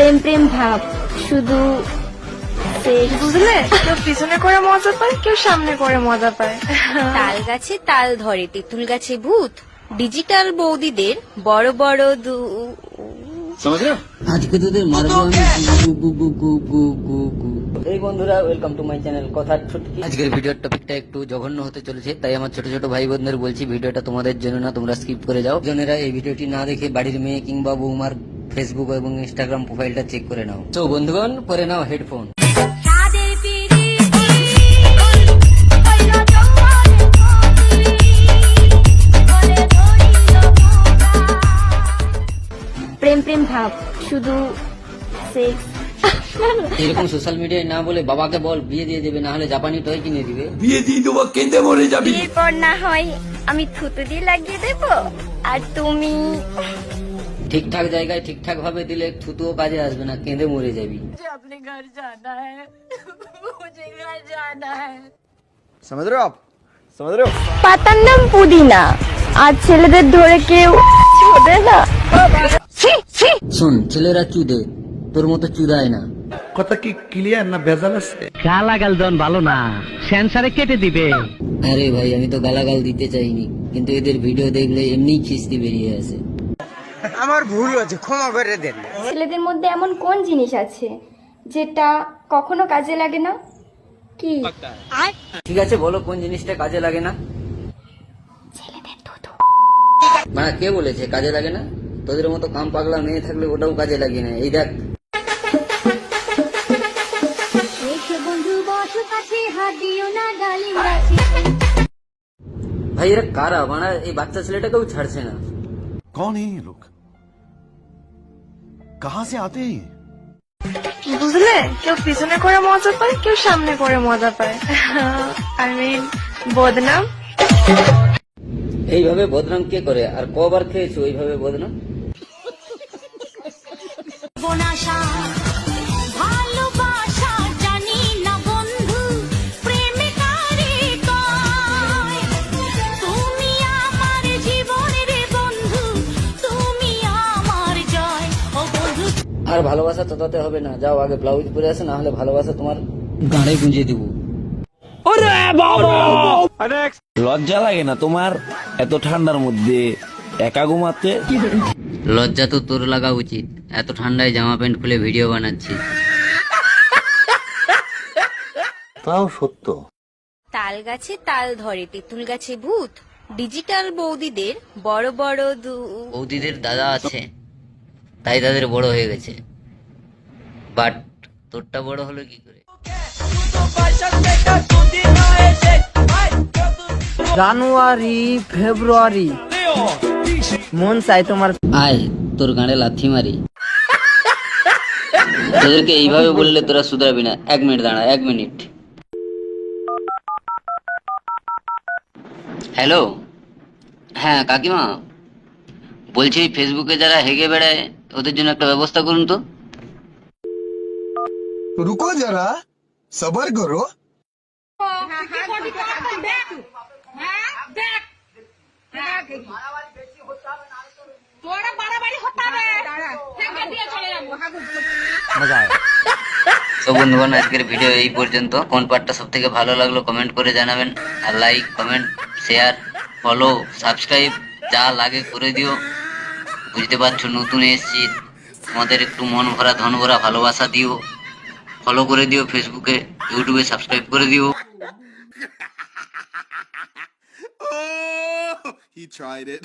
প্রেম প্রেম ভাব শুধু বুঝলে, কেউ পিছনে করে মজা পায়, কেউ সামনে করে মজা পায়। তাল গাছে তাল ধরে, তেঁতুল গাছে ভূত, ডিজিটাল বৌদিদের বড় বড় আজকে তোদের মারবো আমি গু গু গু গু গু গু গু। এই বন্ধুরা, ওয়েলকাম টু মাই চ্যানেল কথার ছুটকি। আজকের ভিডিওর টপিকটা একটু জঘন্য হতে চলেছে, তাই আমার ছোট ছোট ভাই বোনদের বলছি ভিডিওটা তোমাদের জন্য না, তোমরা স্কিপ করে যাও। জনেরা এই ভিডিওটি না দেখে বাড়ির মেয়ে কিংবা বৌমার ফেসবুক এবং ইনস্টাগ্রাম প্রোফাইলটা চেক করে নাও। তো বন্ধুগণ, পরে নাও হেডফোন। প্রেম প্রেম ভাব শুধু সেক্স। এরকম সোশ্যাল মিডিয়ায় না বলে বাবাকে বল বিয়ে দিয়ে দেবে, না হলে জাপানি টয় কিনে দিবে। বিয়ে দিয়ে দেবো, কেঁদে মরে যাবি। বিয়ের পর না হয় আমি থুতু দিয়ে লাগিয়ে দেব, আর তুমি ঠিকঠাক জায়গায় ঠিকঠাক ভাবে দিলে থুতুও কাজে আসবে না, কেঁদে মরে যাবি। समझ रहे हो आप? समझ रहे हो? পাতার নাম পুদিনা, আর ছেলেদের ধরে কেউ ছোঁদে না। শোন, ছেলেরা চুদে, তোর মতো চুদায় না। কথা কি ক্লিয়ার না ভেজাল আছে? গালাগাল দেন ভালো না, সেন্সারে কেটে দিবে। আরে ভাই, আমি তো গালাগাল দিতে চাইনি, কিন্তু এদের ভিডিও দেখলে এমনিই খিস্তি বেরিয়ে আসে। আমার ভুল হয়েছে, ক্ষমা করে দেন। ছেলেদের মধ্যে এমন কোন জিনিস আছে যেটা কখনো কাজে লাগে না? কি? ঠিক আছে, বলো কোন জিনিসটা কাজে লাগে না? মানে কে বলেছে কাজে লাগে না? তোদের মতো কাম পাগলা মেয়ে থাকলে ওটাও কাজে লাগে না। এই দেখ, ভাই এরা কারা? মানে এই বাচ্চা ছেলেটাকেও ছাড়ছে না। कौन है ये लोग? कहां से आते हैं? বুঝলে, কেউ পিছনে করে মজা পায়, কেউ সামনে করে মজা পায়। আই মিন বদনাম। এইভাবে বদনাম কে করে? আর কবার খেয়েছো এইভাবে বদনাম? ভালোবাসা জানি না বন্ধু, প্রেমে কারে কয়। তুমি আমার জীবনের বন্ধু, তুমি আমার জয় ও বন্ধু। আর ভালোবাসা তোতাতে হবে না, যাও আগে ব্লাউজ পরে আসে, না হলে ভালোবাসা তোমার গাড়ে গুঁজে দিব। লজ্জা লাগে না তোমার এত ঠান্ডার মধ্যে একা ঘুমাতে? লজ্জা তো তোর লাগা উচিত, এত ঠান্ডায় জামা প্যান্ট খুলে ভিডিও বানাচ্ছিস। তাও সত্য। তাল গাছে তাল ধরে, তেঁতুল গাছে ভূত, ডিজিটাল বৌদিদের বড় বড় বৌদিদের দাদা আছে, তাই তাদের বড় হয়ে গেছে, বাট তোরটা বড় হলো কি করে? জানুয়ারি ফেব্রুয়ারি মন চাই তোমার। আয় তোর গাঁড়ে লাথি মারি। তোদেরকে এইভাবে বললে তোরা শুধরাবি না। 1 মিনিট দাঁড়া, 1 মিনিট। হ্যালো, হ্যাঁ কাকিমা বলছি, ফেসবুকে যারা হেগে বেড়ায় ওদের জন্য একটা ব্যবস্থা করুন তো। रुको जरा, सबर करो। তো বন্ধুগণ, আজকের ভিডিও এই পর্যন্ত। কোন পার্টটা সব থেকে ভালো লাগলো কমেন্ট করে জানাবেন, আর like comment share follow subscribe যা লাগে করে দিও। বুঝতে পারছো নতুন এসেছি, আমাদের একটু মন ভরা ধন ভরা ভালোবাসা দিও। ফলো করে দিও ফেসবুকে, ইউটিউবে সাবস্ক্রাইব করে দিও। He tried it.